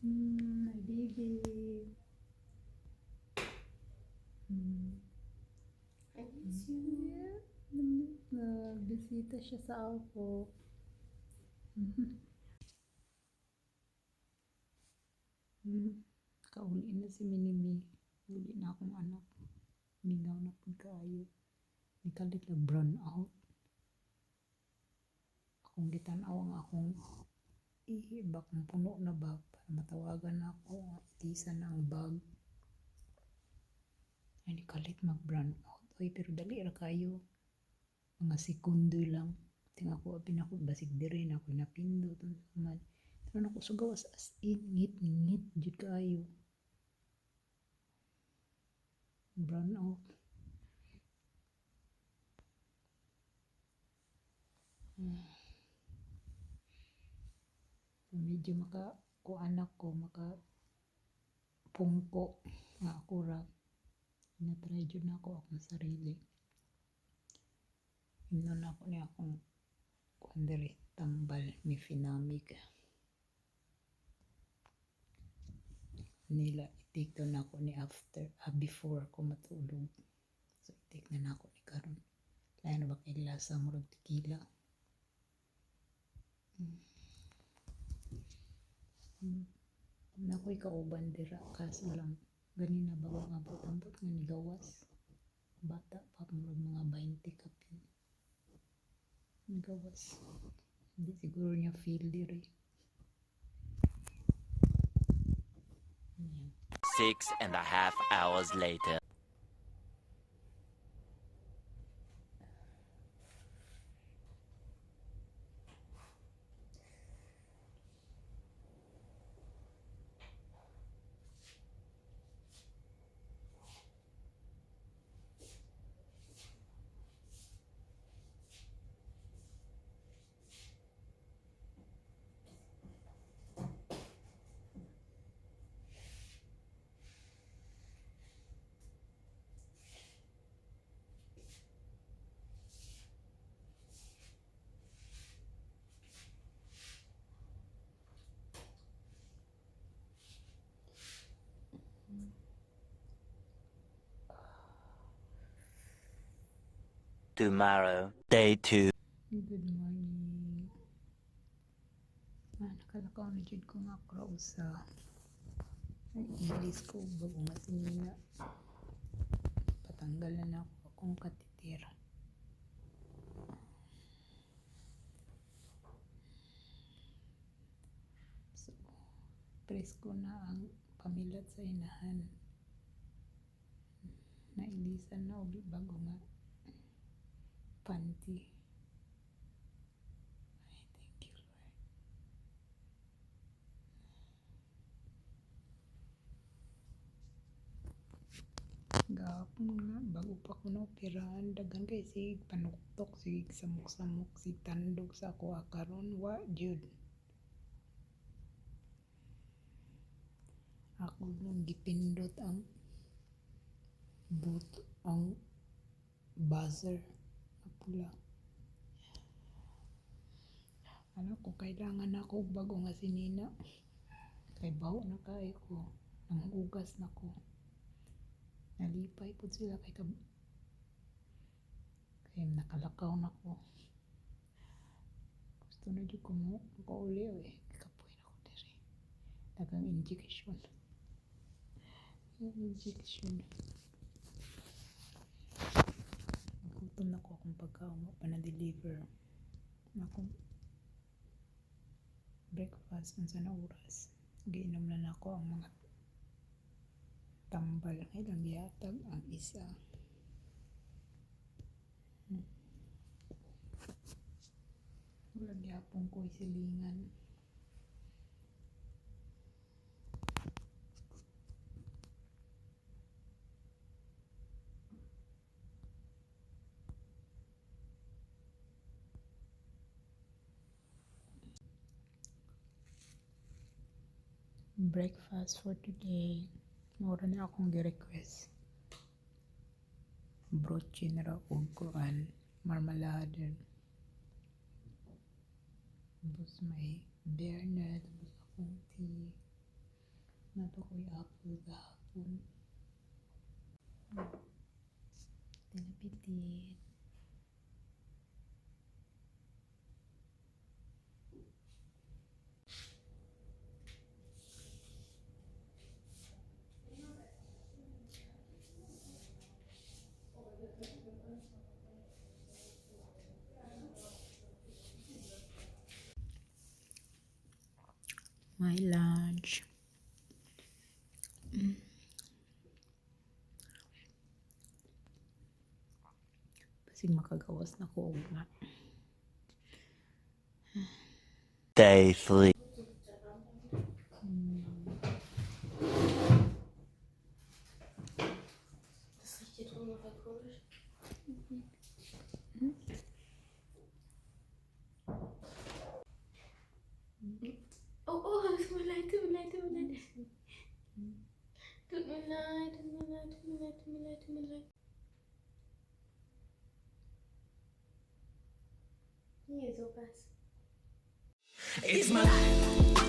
My baby. I miss you. Yeah, bisita siya sa ako. Kauli na si Minimi. Uli na akong anak. Mingaw na po kaayo. Nikalit na brown out. Akong gitanaw ang akong ihibak ng puno na bag para matawagan na ako. Itisan na ang bag. Ay, nikalit mag-brown out. Oy, pero dali ra kayo. Mga sekundo lang. Ting ako, apin ako, basig dire na ako napindot. Pero ako sugawas as in, ngit-ngit, jud kayo. Brown out. Medyo anak ko, pungko nga ako ra. Na-try jud na ako akong sarili. Inon na ako niya akong kuandere tambal ni Finamig. Nila itik na ako ni before ko matulog. So itik na ako ni karon. Lain na ba kay lasa murag tequila. Nakoy kauban dira kaso lang ganina bago abot-abot nga nigawas. Bata pa murag mga 20 kapin. Nigawas. Hindi siguro niya feel diri. 6.5 hours later. Tomorrow, day 2. Good morning. Nakalakaw na jud ko nga krausa. Ay, ilis ko bago nga sinina. Patanggal na ako akong katitir. So, presko na ang pamilat sa inahan. Nailisan na ulit bago nga panty. Ay, thank you, Lord. Gapon nga, bago pa ko na-operahan, dagan kay sig panuktok, sig samok-samok, sig tandog sa ako akaron, wa jud. Ako nung gipindot ang buzzer na pula. Ano ko, kailangan ako bago nga sinina. Kay baho na kay ko. Nanghugas na ko. Nalipay po sila kay nakalakaw na ko. Gusto na dyan ko mo. Kauli eh. Kapoy na ko diri. Dagang injection. Injection. Gutom na ko akong pagkaon mo pa na-deliver. Akong breakfast unsa na oras. Giinom na nako ang mga tambal. Ilang yatag ang isa. Wala gyapon ko silingan. Breakfast for today. Mura na akong gi-request. Broche na raw og kuan, marmalade. Tapos may bear na, tapos akong tea. na to ko'y apple gahapon. Tinapitin. My lunch. Basig makagawas na ko og na. Day 3. Das riecht hier drin noch komisch. Oh, oh, tut mir leid, tut mir leid, tut mir leid. Tut mir leid, tut mir leid, tut mir leid, tut mir leid, tut mir leid. Hier, sowas. It's my life.